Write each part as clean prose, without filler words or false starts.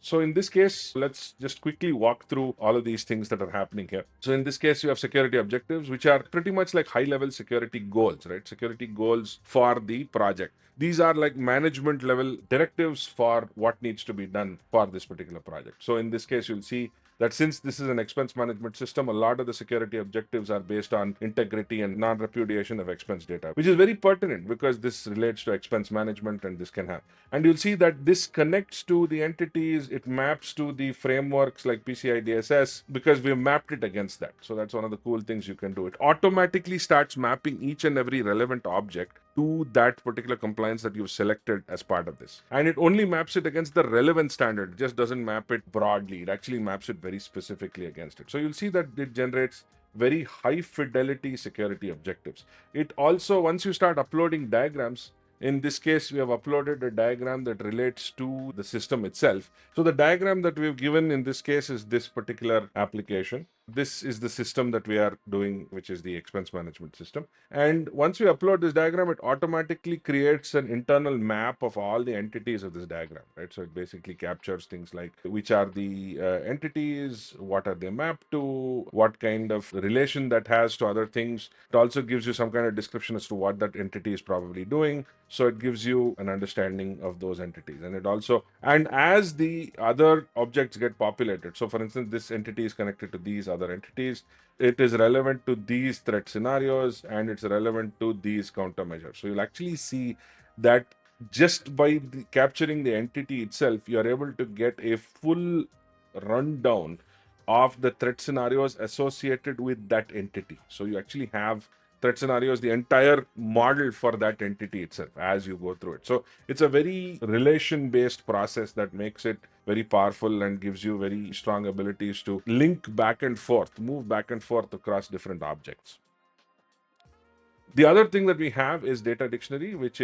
So in this case, let's just quickly walk through all of these things that are happening here. So in this case, you have security objectives, which are pretty much like high-level security goals, right? Security goals for the project. These are like management level directives for what needs to be done for this particular project. So in this case, you'll see that since this is an expense management system, a lot of the security objectives are based on integrity and non-repudiation of expense data, which is very pertinent because this relates to expense management and this can have. And you'll see that this connects to the entities, it maps to the frameworks like PCI DSS because we've mapped it against that. So that's one of the cool things you can do. It automatically starts mapping each and every relevant object to that particular compliance that you've selected as part of this. And it only maps it against the relevant standard, it just doesn't map it broadly. It actually maps it very specifically against it. So you'll see that it generates very high fidelity security objectives. It also, once you start uploading diagrams, in this case, we have uploaded a diagram that relates to the system itself. So the diagram that we've given in this case is this particular application. This is the system that we are doing, which is the expense management system. And once we upload this diagram, it automatically creates an internal map of all the entities of this diagram, right? So it basically captures things like which are the entities, what are they mapped to, what kind of relation that has to other things. It also gives you some kind of description as to what that entity is probably doing. So it gives you an understanding of those entities. And it also, and as the other objects get populated, so for instance, this entity is connected to these other entities, it is relevant to these threat scenarios and it's relevant to these countermeasures. So you'll actually see that just by capturing the entity itself, you are able to get a full rundown of the threat scenarios associated with that entity. So you actually have threat scenarios, the entire model for that entity itself as you go through it. So it's a very relation-based process that makes it very powerful and gives you very strong abilities to link back and forth, move back and forth across different objects. The other thing that we have is data dictionary, which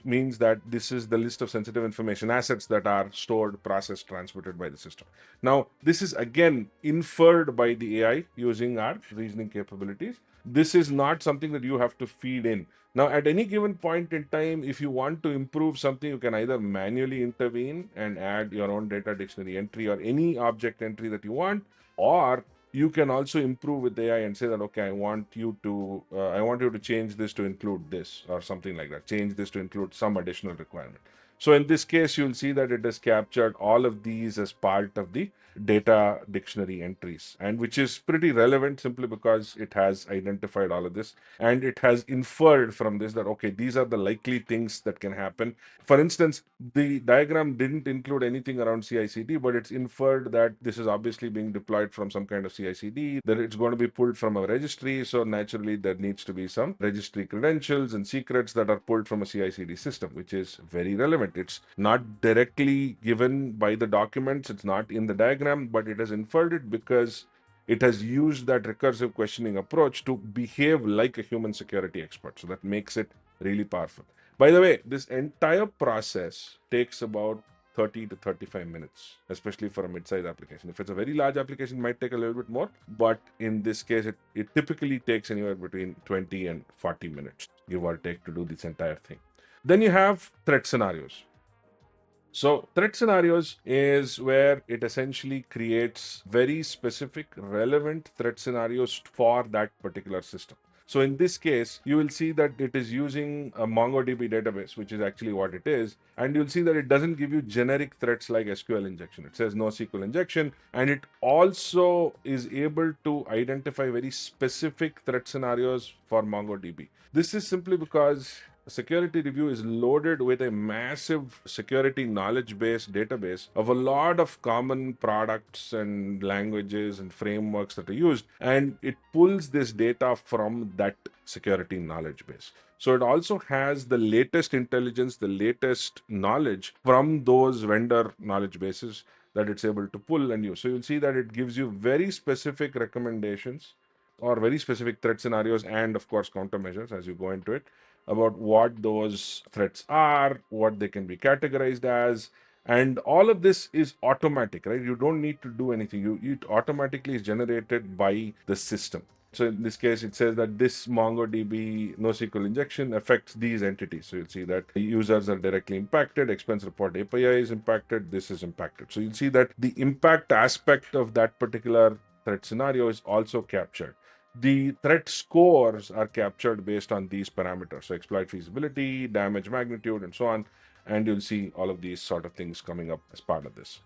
means that this is the list of sensitive information assets that are stored, processed, transmitted by the system. Now, this is again inferred by the AI using our reasoning capabilities. This is not something that you have to feed in. Now, at any given point in time, if you want to improve something, you can either manually intervene and add your own data dictionary entry or any object entry that you want, or you can also improve with AI and say that, okay, I want you to change this to include this or something like that. Change this to include some additional requirement. So in this case, you'll see that it has captured all of these as part of the data dictionary entries, and which is pretty relevant simply because it has identified all of this and it has inferred from this that, okay, these are the likely things that can happen. For instance, the diagram didn't include anything around CI/CD, but it's inferred that this is obviously being deployed from some kind of CI/CD, that it's going to be pulled from a registry. So naturally, there needs to be some registry credentials and secrets that are pulled from a CI/CD system, which is very relevant. It's not directly given by the documents, it's not in the diagram, but it has inferred it because it has used that recursive questioning approach to behave like a human security expert. So that makes it really powerful. By the way, this entire process takes about 30 to 35 minutes, especially for a mid-size application. If it's a very large application, it might take a little bit more, but in this case, it typically takes anywhere between 20 and 40 minutes, give or take, to do this entire thing. Then you have threat scenarios. So threat scenarios is where it essentially creates very specific, relevant threat scenarios for that particular system. So in this case, you will see that it is using a MongoDB database, which is actually what it is. And you'll see that it doesn't give you generic threats like SQL injection. It says NoSQL injection. And it also is able to identify very specific threat scenarios for MongoDB. This is simply because Security Review is loaded with a massive security knowledge base database of a lot of common products and languages and frameworks that are used, and it pulls this data from that security knowledge base. So it also has the latest intelligence, the latest knowledge from those vendor knowledge bases that it's able to pull and use. So you'll see that it gives you very specific recommendations or very specific threat scenarios and, of course, countermeasures as you go into it, about what those threats are, what they can be categorized as, and all of this is automatic, right? You don't need to do anything. It automatically is generated by the system. So in this case, it says that this MongoDB NoSQL injection affects these entities. So you'll see that the users are directly impacted, expense report API is impacted, this is impacted. So you'll see that the impact aspect of that particular threat scenario is also captured. The threat scores are captured based on these parameters. So exploit feasibility, damage magnitude, and so on. And you'll see all of these sort of things coming up as part of this.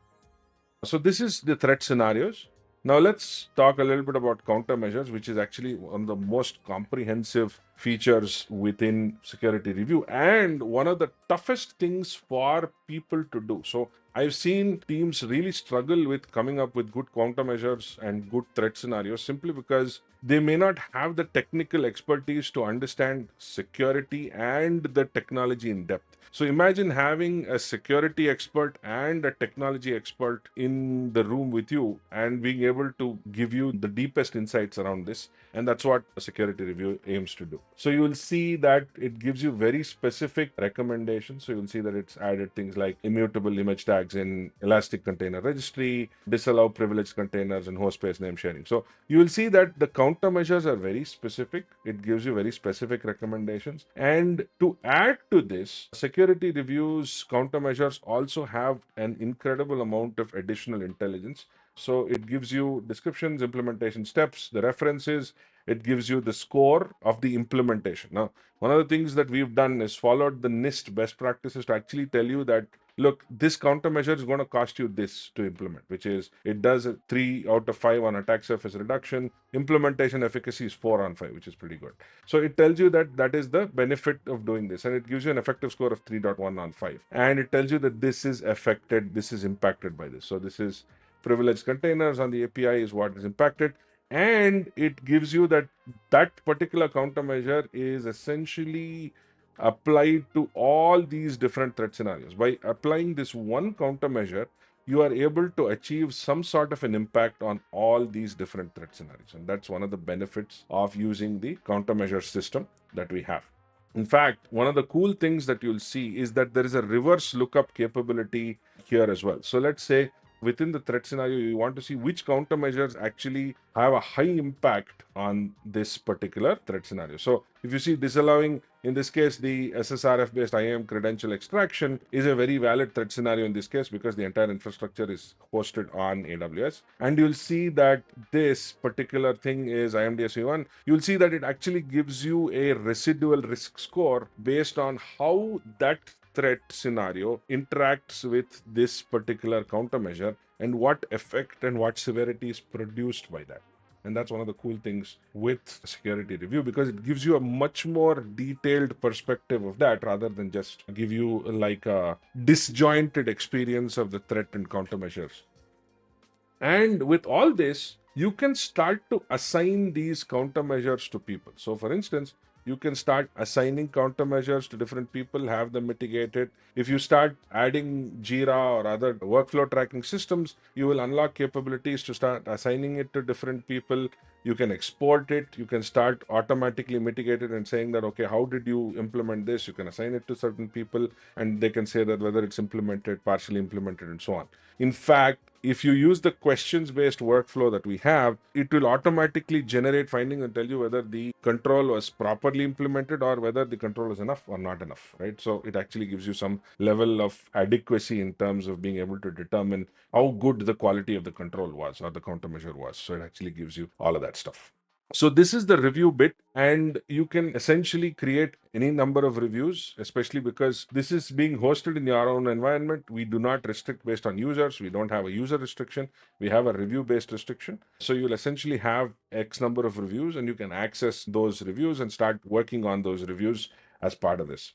So this is the threat scenarios. Now let's talk a little bit about countermeasures, which is actually one of the most comprehensive features within security review and one of the toughest things for people to do. So I've seen teams really struggle with coming up with good countermeasures and good threat scenarios simply because they may not have the technical expertise to understand security and the technology in depth. So imagine having a security expert and a technology expert in the room with you and being able to give you the deepest insights around this. And that's what a security review aims to do. So you will see that it gives you very specific recommendations. So you will see that it's added things like immutable image tags in Elastic Container Registry, disallow privileged containers, and host space name sharing. So you will see that the countermeasures are very specific. It gives you very specific recommendations. And to add to this, security reviews countermeasures also have an incredible amount of additional intelligence. So it gives you descriptions, implementation steps, the references. It gives you the score of the implementation. Now, one of the things that we've done is followed the NIST best practices to actually tell you that, look, this countermeasure is going to cost you this to implement, which is it does a 3 out of 5 on attack surface reduction. Implementation efficacy is 4 on 5, which is pretty good. So it tells you that that is the benefit of doing this, and it gives you an effective score of 3.1 on 5. And it tells you that this is affected, this is impacted by this. So this is privileged containers on the API is what is impacted. And it gives you that that particular countermeasure is essentially applied to all these different threat scenarios. By applying this one countermeasure, you are able to achieve some sort of an impact on all these different threat scenarios. And that's one of the benefits of using the countermeasure system that we have. In fact, one of the cool things that you'll see is that there is a reverse lookup capability here as well. So let's say within the threat scenario, you want to see which countermeasures actually have a high impact on this particular threat scenario. So if you see disallowing, in this case, the SSRF based IAM credential extraction is a very valid threat scenario in this case because the entire infrastructure is hosted on AWS. And you'll see that this particular thing is IMDSV1. You'll see that it actually gives you a residual risk score based on how that threat scenario interacts with this particular countermeasure and what effect and what severity is produced by that. And that's one of the cool things with security review because it gives you a much more detailed perspective of that rather than just give you like a disjointed experience of the threat and countermeasures. And with all this, you can start to assign these countermeasures to people. So, for instance, you can start assigning countermeasures to different people, have them mitigated. If you start adding Jira or other workflow tracking systems, you will unlock capabilities to start assigning it to different people. You can export it. You can start automatically mitigate it and saying that, okay, how did you implement this? You can assign it to certain people and they can say that whether it's implemented, partially implemented, and so on. In fact, if you use the questions based workflow that we have, it will automatically generate findings and tell you whether the control was properly implemented or whether the control was enough or not enough, right? So it actually gives you some level of adequacy in terms of being able to determine how good the quality of the control was or the countermeasure was. So it actually gives you all of that stuff. So this is the review bit, and you can essentially create any number of reviews, especially because this is being hosted in your own environment. We do not restrict based on users. We don't have a user restriction. We have a review based restriction. So you'll essentially have X number of reviews and you can access those reviews and start working on those reviews as part of this.